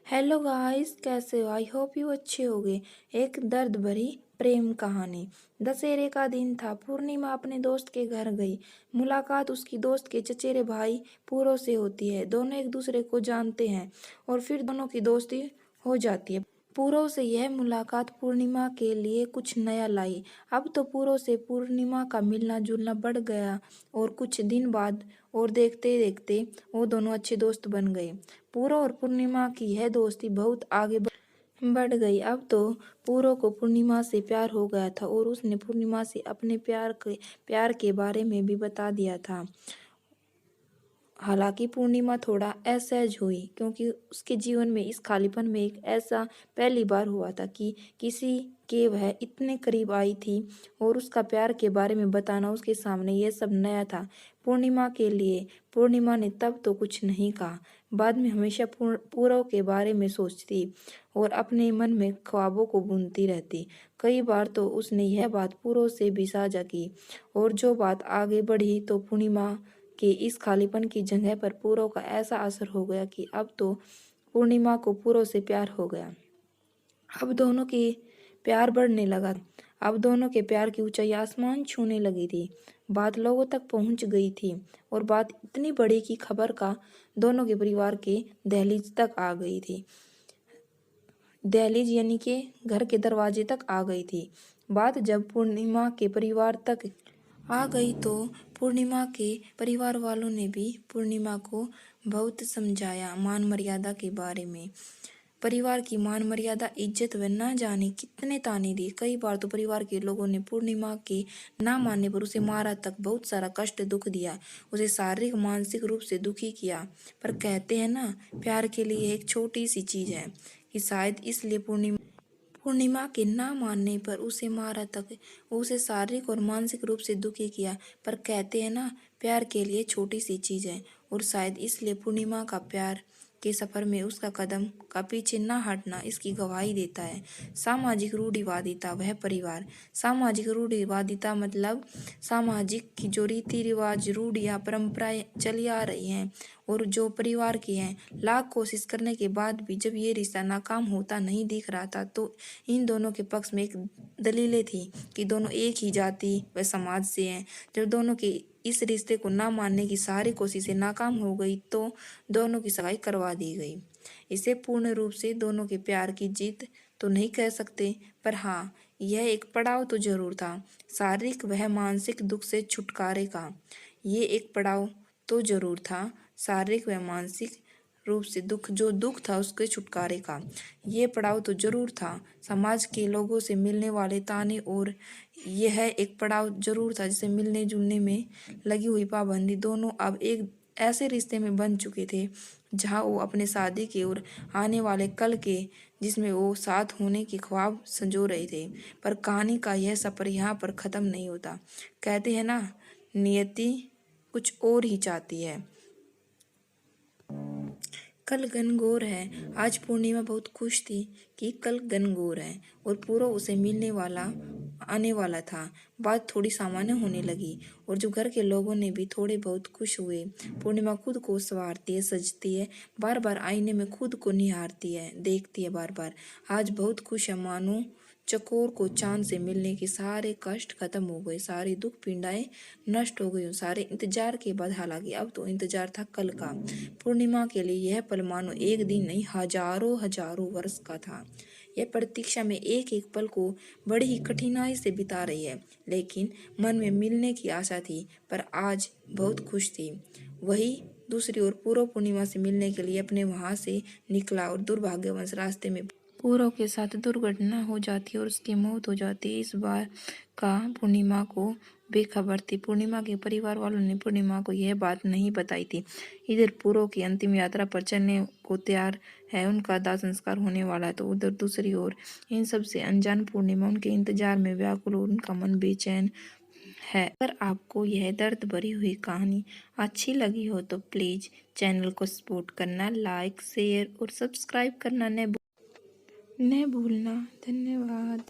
Hello guys, कैसे हो? I hope you अच्छे होगे। एक दर्द भरी प्रेम कहानी। दशहरे का दिन था। पूर्णिमा अपने दोस्त के घर गई। मुलाकात उसकी दोस्त के चचेरे भाई पूरो से होती है। दोनों एक दूसरे को जानते हैं और फिर दोनों की दोस्ती हो जाती है। पूरो से यह मुलाकात पूर्णिमा के लिए कुछ नया लाई। अब तो पूरो से पूर्णिमा का मिलना जुलना बढ़ गया और कुछ दिन बाद और देखते देखते वो दोनों अच्छे दोस्त बन गए। पूरो और पूर्णिमा की यह दोस्ती बहुत आगे बढ़ गई। अब तो पूरो को पूर्णिमा से प्यार हो गया था और उसने पूर्णिमा से अपने प्यार के बारे में भी बता दिया था। हालांकि पूर्णिमा थोड़ा असहज हुई क्योंकि उसके जीवन में इस खालीपन में एक ऐसा पहली बार हुआ था कि किसी के वह इतने करीब आई थी और उसका प्यार के बारे में बताना उसके सामने यह सब नया था पूर्णिमा के लिए। पूर्णिमा ने तब तो कुछ नहीं कहा। बाद में हमेशा पूरव के बारे में सोचती और अपने मन में ख्वाबों को बुनती रहती। कई बार तो उसने यह बात पूरव से भी साझा की और जो बात आगे बढ़ी तो पूर्णिमा कि इस खालीपन की जगह पर पूरो का ऐसा असर हो गया कि अब तो पूर्णिमा को पूरो से प्यार हो गया। अब दोनों की प्यार बढ़ने लगा। अब दोनों के प्यार की ऊंचाई आसमान छूने लगी थी। बात लोगों तक पहुंच गई थी और बात इतनी बड़ी कि खबर का दोनों के परिवार के दहलीज तक आ गई थी। दहलीज यानी कि घर के दरवाजे तक आ गई थी। बात जब पूर्णिमा के परिवार तक आ गई तो पूर्णिमा के परिवार वालों ने भी पूर्णिमा को बहुत समझाया मान मर्यादा के बारे में। परिवार की मान मर्यादा इज्जत व न जाने कितने ताने दिए। कई बार तो परिवार के लोगों ने पूर्णिमा के ना मानने पर उसे मारा तक, बहुत सारा कष्ट दुख दिया, उसे शारीरिक मानसिक रूप से दुखी किया। पर कहते हैं ना, प्यार के लिए एक छोटी सी चीज है कि शायद इसलिए पूर्णिमा के ना मानने पर उसे मारा तक, उसे शारीरिक और मानसिक रूप से दुखी किया। पर कहते हैं ना, प्यार के लिए छोटी सी चीज है और शायद इसलिए पूर्णिमा का प्यार के सफर में उसका कदम का पीछे न हटना इसकी गवाही देता है। सामाजिक रूढ़िवादिता वह परिवार। सामाजिक रूढ़िवादिता मतलब सामाजिक की जो रीति रिवाज रूढ़ियाँ परंपराएं चली आ रही हैं और जो परिवार की हैं, लाख कोशिश करने के बाद भी जब ये रिश्ता नाकाम होता नहीं दिख रहा था तो इन दोनों के पक्ष में एक दलीलें थी कि दोनों एक ही जाति व समाज से हैं। जब दोनों के इस रिश्ते को ना मानने की सारी कोशिशें नाकाम हो गई तो दोनों की सगाई करवा दी गई। इसे पूर्ण रूप से दोनों के प्यार की जीत तो नहीं कह सकते, पर हाँ, यह एक पड़ाव तो जरूर था शारीरिक व मानसिक दुख से छुटकारे का। ये एक पड़ाव तो जरूर था शारीरिक व मानसिक रूप से दुख था उसके छुटकारे का। ये पड़ाव तो जरूर था समाज के लोगों से मिलने वाले ताने और यह एक पड़ाव जरूर था जिसे मिलने जुलने में लगी हुई पाबंदी। दोनों अब एक ऐसे रिश्ते में बन चुके थे जहां वो अपने शादी के और आने वाले कल के जिसमें वो साथ होने के ख्वाब संजो रहे थे। पर कहानी का यह सफर यहाँ पर खत्म नहीं होता। कहते हैं ना, नियति कुछ और ही चाहती है। कल घनघोर है। आज पूर्णिमा बहुत खुश थी कि कल घनघोर है और पूरा उसे मिलने वाला आने वाला था। बात थोड़ी सामान्य होने लगी और जो घर के लोगों ने भी थोड़े बहुत खुश हुए। पूर्णिमा खुद को संवारती है, सजती है, बार बार आईने में खुद को निहारती है, देखती है बार बार। आज बहुत खुश है, मानो चकोर को चांद से मिलने के सारे कष्ट खत्म हो गए, सारी दुख पीड़ाएं नष्ट हो गई। सारे इंतजार के बाद, हालांकि अब तो इंतजार था कल का। पूर्णिमा के लिए यह पल मानो एक दिन नहीं हजारों हजारों वर्ष का था। यह प्रतीक्षा में एक एक पल को बड़ी ही कठिनाई से बिता रही है, लेकिन मन में मिलने की आशा थी, पर आज बहुत खुश थी। वही दूसरी ओर पूर्व पूर्णिमा से मिलने के लिए अपने वहां से निकला और दुर्भाग्यवश रास्ते में पूरव के साथ दुर्घटना हो जाती है और उसकी मौत हो जाती है। इस बार का पूर्णिमा को बेखबर थी। पूर्णिमा के परिवार वालों ने पूर्णिमा को यह बात नहीं बताई थी। इधर पूरव की अंतिम यात्रा पर चलने को तैयार है, उनका दाह संस्कार होने वाला है, तो उधर दूसरी ओर इन सब से अनजान पूर्णिमा उनके इंतजार में व्याकुल और उनका मन बेचैन है। अगर आपको यह दर्द भरी हुई कहानी अच्छी लगी हो तो प्लीज चैनल को सपोर्ट करना, लाइक शेयर और सब्सक्राइब करना न भूलना। धन्यवाद।